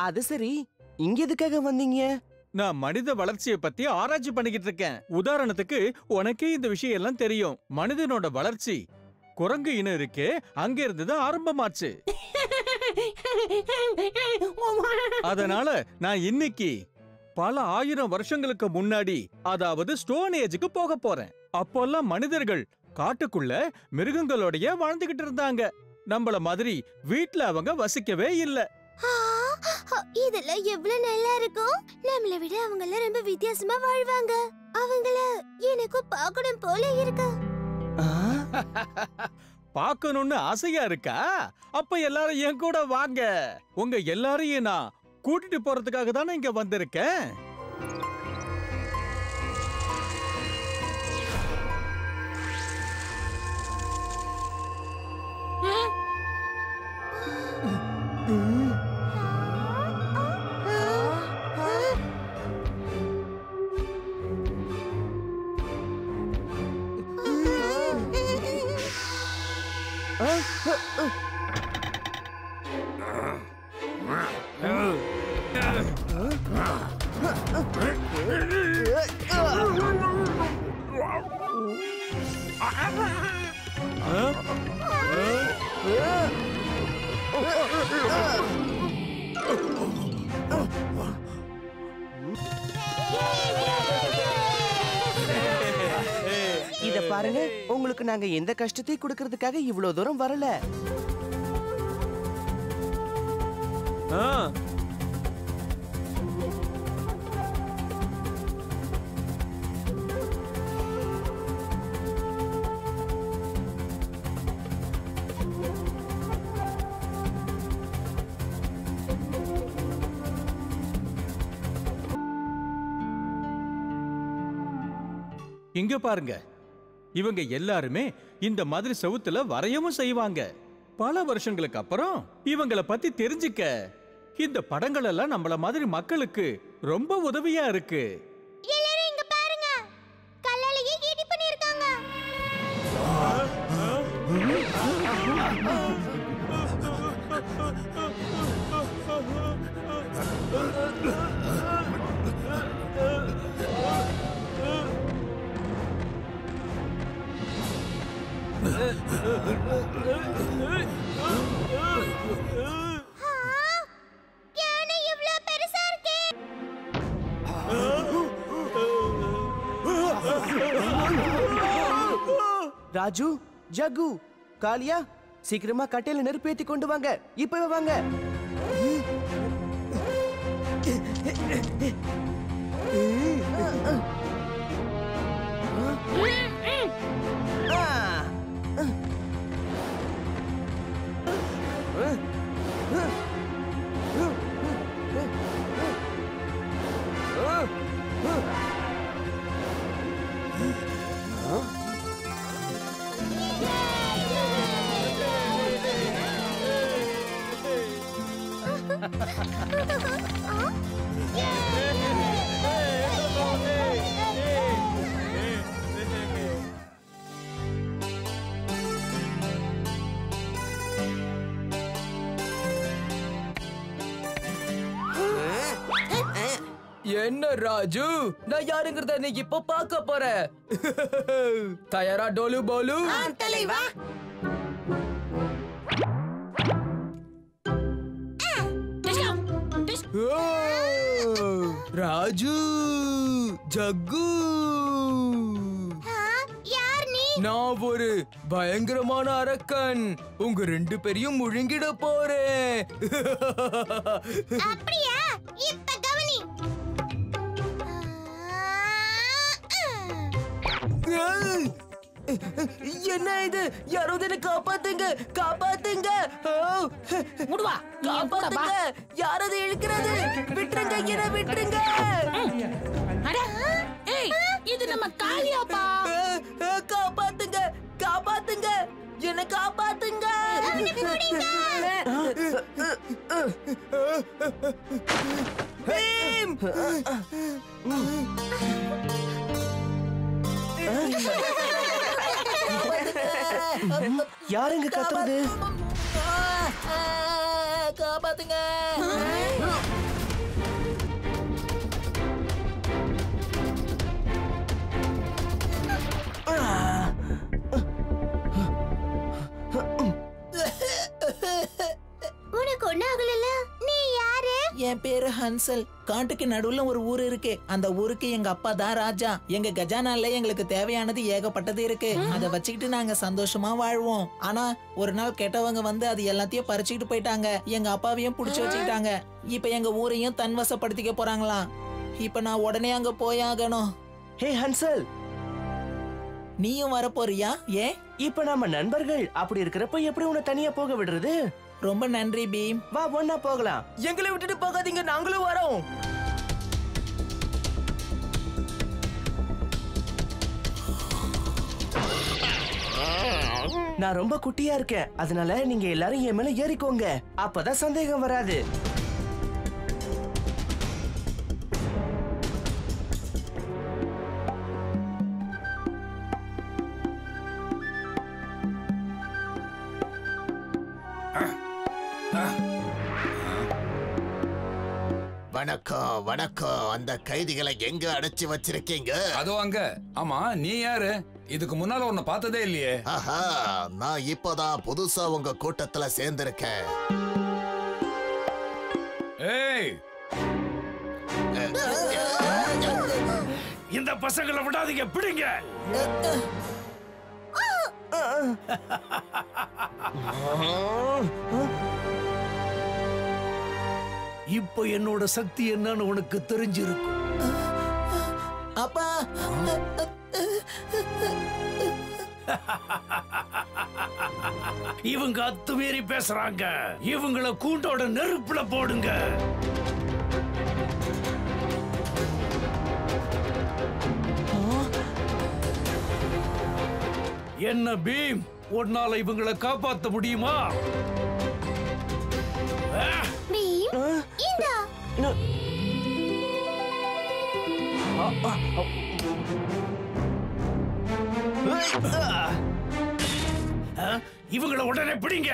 அது சரி, இங்க எதுக்காக வந்தீங்க? நான் மனித வளர்ச்சியை பத்தி ஆராய்ச்சி பண்ணிக்கிட்டு இருக்கேன். உதாரணத்துக்கு உனக்கே இந்த விஷயம் எல்லாம் தெரியும். மனிதனோட வளர்ச்சி குரங்கு இனம் இருக்கே, அங்க இருந்து ஆரம்பமாச்சு. அதனால நான் இன்னைக்கு பல ஆயிரம் வருஷங்களுக்கு முன்னாடி, அதாவது ஸ்டோன் ஏஜுக்கு போக போறேன். அப்போல்லாம் மனிதர்கள் காட்டுக்குள்ள மிருகங்களோடய வாழ்ந்துகிட்டு இருந்தாங்க. நம்மள மாதிரி வீட்ல அவங்க வசிக்கவே இல்ல. இதெல்லாம் எவ்வளவு நல்லா இருக்கும். நம்மள விட அவங்க எல்லாம் ரொம்ப வித்தியாசமா வாழ்வாங்க. அவங்கள எனக்கு பார்க்கணும் போல இருக்கு. பார்க்கணும்னு ஆசையா இருக்கா? அப்ப எல்லாரும் என் கூட வாங்க. உங்க எல்லாரையும் நான் கூட்டிட்டு போறதுக்காக தானே இங்க வந்திருக்கேன். இத பாருங்க, உங்களுக்கு நாங்க எந்த கஷ்டத்தை கொடுக்கிறதுக்காக இவ்வளவு தூரம் வரல. இங்க பாருங்க, இவங்க எல்லாருமே இந்த மாதிரி செவுத்துல வரையவும் செய்வாங்க. பல வருஷங்களுக்கு அப்புறம் இவங்களை பத்தி தெரிஞ்சுக்க இந்த படங்கள் எல்லாம் நம்மள மாதிரி மக்களுக்கு ரொம்ப உதவியா இருக்கு. எல்லாரும் இங்க பாருங்க, கல்லாலேயே ஈடி பண்ணிருக்காங்க. யானை இவ்ளோ பெருசா இருக்கே. ராஜு, ஜகு, காளியா, சீக்கிரமா கட்டையில நெருப்பேத்தி கொண்டு வாங்க. இப்பவே வாங்க. என்ன ராஜு, நான் யாருங்கிறத நீ இப்ப பார்க்க போற. தயாரா டோலு போலு? தலைவா, ராஜு, ஜக்கு, யார் நீ? நான் ஒரு பயங்கரமான அரக்கன். உங்க ரெண்டு பேரையும் முழுங்கிட போறேன். அப்படியா? இப்ப கவனி. என்ன இது? யாராவது என்ன காப்பாத்துங்க, காப்பாத்துங்க. முடுவா, காப்பாத்துங்க. யாராவது இழுக்கிறது? விட்டுருங்க, என்ன விட்டுருங்க. அட, ஏய், இது நம்ம காளியாப்பா. காப்பாத்துங்க, காப்பாத்துங்க, என்ன காப்பாத்துங்க. பீம்! யாருங்க கத்துறது? காப்பாத்துங்க. உனக்கு ஒண்ணு ஆகல. நீ யாரு? என் பேரு ஹன்சல். காட்டுக்கு நடுவுல ஒரு ஊர் இருக்கு. அந்த ஊருக்கு எங்க அப்பா தான் ராஜா. எங்க கஜானால எங்களுக்கு தேவையானது ஏகப்பட்டது இருக்கு. அதை வச்சுக்கிட்டு நாங்க சந்தோஷமா வாழ்வோம். ஆனா ஒரு நாள் கெட்டவங்க வந்து அது எல்லாத்தையும் பறிச்சுக்கிட்டு போயிட்டாங்க. எங்க அப்பாவையும் புடிச்சு வச்சுக்கிட்டாங்க. இப்ப எங்க ஊரையும் தன்வசப்படுத்திக்க போறாங்களாம். இப்ப நான் உடனே அங்க போயாகணும். ஹே ஹன்சல், நீயும் வர போறியா? ஏன்? இப்ப நாம நண்பர்கள். அப்படி இருக்கிறப்ப எப்படி உன்னை தனியா போக விடுறது? ரொம்ப நன்றி பீம். வா, ஒன்னா போகலாம். எங்களை விட்டுட்டு போகாதீங்க, நாங்களும் வரோம். நான் ரொம்ப குட்டியா இருக்கேன், அதனால நீங்க எல்லாரும் என் மேல ஏறிக்கோங்க. அப்பதான் சந்தேகம் வராது. வணக்கம் வணக்கம். அந்த கைதிகளை எங்க அடைச்சு வச்சிருக்கீங்க? அதோ அங்க. ஆமா, நீ யாரு? இதுக்கு முன்னால உன்னை பார்த்ததே இல்லையே. ஆஹா, நான் இப்பதான் புதுசா உங்க கூட்டத்துல சேர்ந்திருக்கேன். ஏய், இந்த பசங்களை விடாதீங்க, பிடிங்க. இப்போ என்னோட சக்தி என்னன்னு உனக்கு தெரிஞ்சிருக்கும். அப்பா, இவங்க அத்துமீறி பேசுறாங்க. இவங்கள கூண்டோட நெருப்புல போடுங்க. என்ன பீம், உன்னால இவங்களை காப்பாத்த முடியுமா? பீம், இந்தா. இவங்களை உடனே பிடிங்க.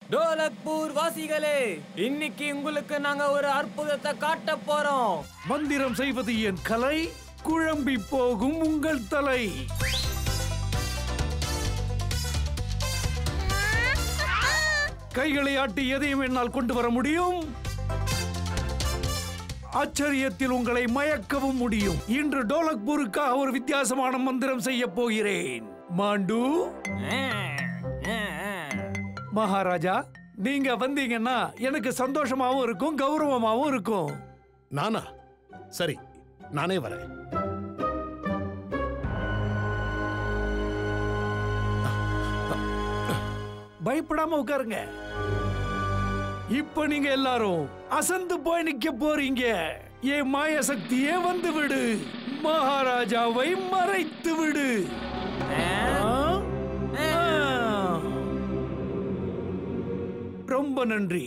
டோலக்பூர் வாசிகளே, இன்னைக்கு உங்களுக்கு நாங்க ஒரு அற்புதத்தை காட்ட போறோம். மந்திரம் செய்வது என் கலை, குழம்பி போகும் உங்கள் தலை. கைகளை ஆட்டி எதையும் என்னால் கொண்டு வர முடியும். ஆச்சரியத்தில் உங்களை மயக்கவும் முடியும். இன்று டோலக்பூருக்காக ஒரு வித்தியாசமான மந்திரம் செய்ய போகிறேன். மாண்டு, மகாராஜா, நீங்க வந்தீங்கன்னா எனக்கு சந்தோஷமாவும் இருக்கும், கௌரவமாவும் இருக்கும். நானா? சரி, நானே வரேன். பயப்படாம உட்காருங்க. இப்ப நீங்க எல்லாரும் அசந்து போய் நிக்க போறீங்க. என் மாய சக்தியே வந்து விடு, மகாராஜாவை மறைத்து விடு. ரொம்ப நன்றி.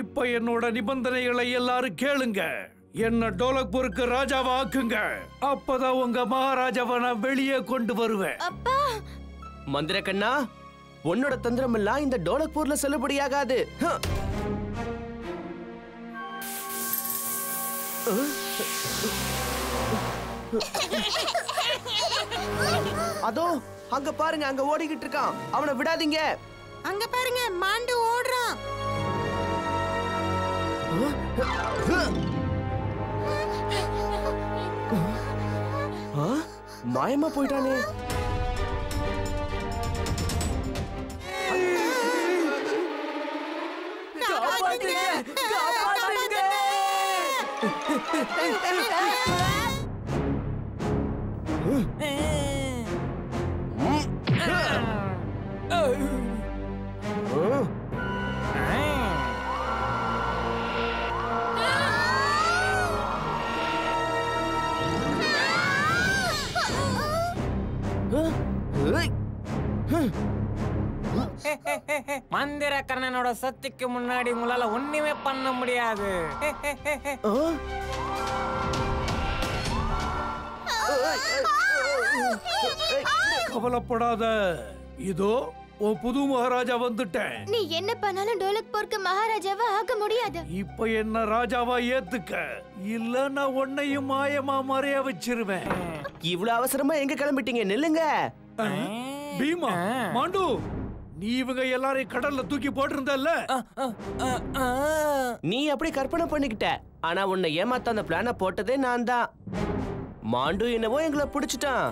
இப்ப என்னோட நிபந்தனைகளை எல்லாரும் கேளுங்க. என்ன டோலக்பூருக்கு ராஜாவை ஆக்குங்க. அப்பதான் உங்க மகாராஜாவை நான் வெளியே கொண்டு வருவேன். அப்பா, மந்திர கண்ணா, உன்னோட தந்திரம் எல்லாம் இந்த டோலக்பூர்ல செல்லுபடியாகாது. அதோ அங்க பாருங்க, அங்க ஓடிக்கிட்டு இருக்கான். அவனை விடாதீங்க. அங்க பாருங்க, மாண்டு ஓடுறான். மாயமா போயிட்டானே. மந்திரக்கண்ணனோட சக்திக்கு முன்னாடி உங்களால ஒண்ணுமே பண்ண முடியாது. கவலைப்படாத, இதோ உன் புது மகாராஜா வந்துட்டேன். நீ என்ன பண்ணாலும் டோலக்பூருக்கு மகாராஜாவா ஆக முடியாது. இப்ப என்ன ராஜாவா ஏத்துக்க, இல்ல நான் உன்னையும் மாயமா மறைய வச்சிருவேன். இவ்வளவு அவசரமா எங்க கிளம்பிட்டீங்க? நில்லுங்க. பீமா, மாண்டு, நீ இவங்க எல்லாரையும் கடல்ல தூக்கி போட்டிருந்தல்ல? நீ அப்படி கற்பனை பண்ணிக்கிட்ட. ஆனா உன்னை ஏமாத்த அந்த பிளான போட்டதே நான் தான். மாண்டு என்னவோ எங்களை பிடிச்சிட்டான்.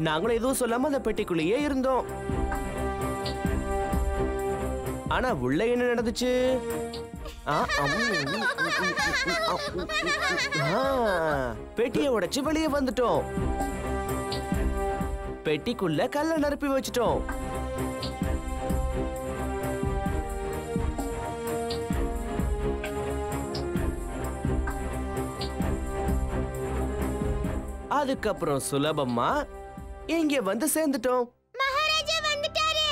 நாங்களும் எதுவும் சொல்லாம அந்த பெட்டிக்குள்ளேயே இருந்தோம். ஆனா உள்ள என்ன நடந்துச்சு? பெட்டியை உடைச்சு வெளியே வந்துட்டோம். பெட்டிக்குள்ள கல்ல நிரப்பி வச்சிட்டோம். அதுக்கப்புறம் சுலபமா இங்க வந்து சேர்ந்துட்டோம். மகாராஜா வந்துட்டாரு.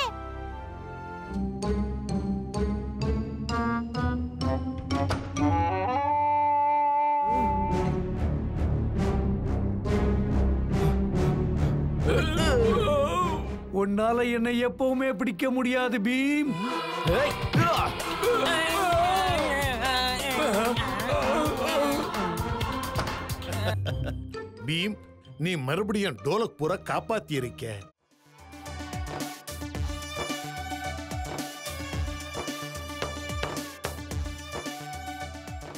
உன்னால என்னை எப்பவுமே பிடிக்க முடியாது பீம். பீம், நீ மறுபடியும் டோலக்பூரை காப்பாத்தி இருக்க.